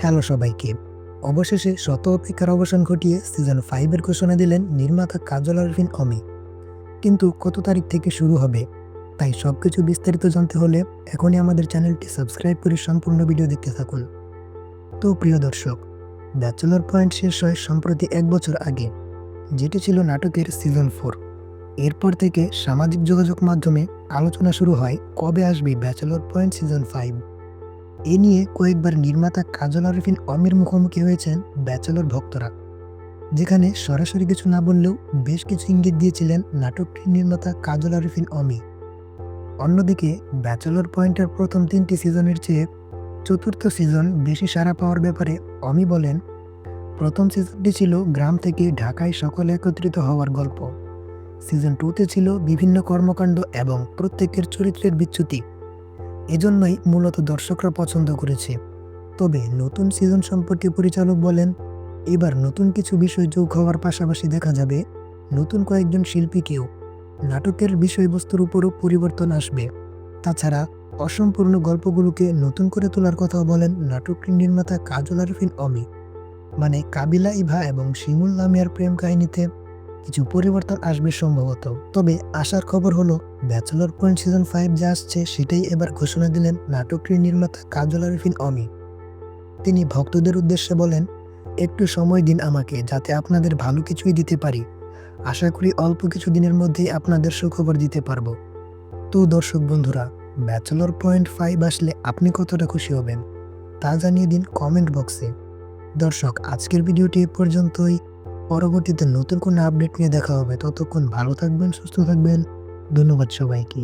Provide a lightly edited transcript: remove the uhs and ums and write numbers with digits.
Hello সবাইকে। অবশেষে শত অপেক্ষার অবসান ঘটিয়ে সিজন 5 এর ঘোষণা দিলেন নির্মাতা কাজল আরফিন অমি। কিন্তু কত তারিখ থেকে শুরু হবে? তাই সবকিছু বিস্তারিত জানতে হলে এখনই আমাদের চ্যানেলটি সাবস্ক্রাইব করে সম্পূর্ণ ভিডিও দেখতে থাকুন। তো প্রিয় দর্শক, ব্যাচেলর পয়েন্ট শেষ হয় সম্প্রতি 1 বছর আগে, যেটি ছিল নাটকের সিজন 4। এরপর থেকে সামাজিক যোগাযোগ মাধ্যমে আলোচনা শুরু হয় কবে আসবে ব্যাচেলর পয়েন্ট সিজন 5। এ নিয়ে কয়েকবার নির্মাতা কাজল আরফিন অমির মুখোমুখি হয়েছেন ব্যাচেলর ভক্তরা, যেখানে সরাসরি কিছু না বললেও বেশ কিছু ইঙ্গিত দিয়েছিলেন নাটকটির নির্মাতা কাজল আরফিন অমি। অন্যদিকে ব্যাচেলর পয়েন্টের প্রথম 3টি সিজনের চেয়ে চতুর্থ সিজন বেশি সাড়া পাওয়ার ব্যাপারে অমি বলেন, প্রথম সিজনটি ছিল গ্রাম থেকে ঢাকায় সকলে একত্রিত হওয়ার গল্প। সিজন 2তে ছিল বিভিন্ন কর্মকাণ্ড এবং প্রত্যেকের চরিত্রের বিচ্যুতি। এজন্যই মূলত দর্শকরা পছন্দ করেছে। তবে নতুন সিজন সম্পর্কে পরিচালক বলেন, এবার নতুন কিছু বিষয় যোগ হওয়ার পাশাপাশি দেখা যাবে নতুন কয়েকজন শিল্পীকেও। নাটকের বিষয়বস্তুর উপরও পরিবর্তন আসবে। তাছাড়া অসম্পূর্ণ গল্পগুলোকে নতুন করে তোলার কথাও বলেন নাটকটির নির্মাতা কাজল আরফিন অমি। মানে কাবিলা ইভা এবং শিমুল লামিয়ার প্রেম কাহিনীতে কিছু পরিবর্তন আসবে সম্ভবত। তবে আশার খবর হলো ব্যাচেলর পয়েন্ট সিজন 5 যা আসছে সেটাই এবার ঘোষণা দিলেন নাটকটির নির্মাতা কাজল আরফিন অমি। তিনি ভক্তদের উদ্দেশ্যে বলেন, একটু সময় দিন আমাকে, যাতে আপনাদের ভালো কিছুই দিতে পারি। আশা করি অল্প কিছু দিনের মধ্যেই আপনাদের সুখবর দিতে পারবো। তো দর্শক বন্ধুরা, ব্যাচেলর পয়েন্ট 5 আসলে আপনি কতটা খুশি হবেন তা জানিয়ে দিন কমেন্ট বক্সে। দর্শক, আজকের ভিডিওটি এ পর্যন্তই। পরবর্তীতে নতুন কোনো আপডেট নিয়ে দেখা হবে। ততক্ষণ ভালো থাকবেন, সুস্থ থাকবেন। ধন্যবাদ সবাইকে।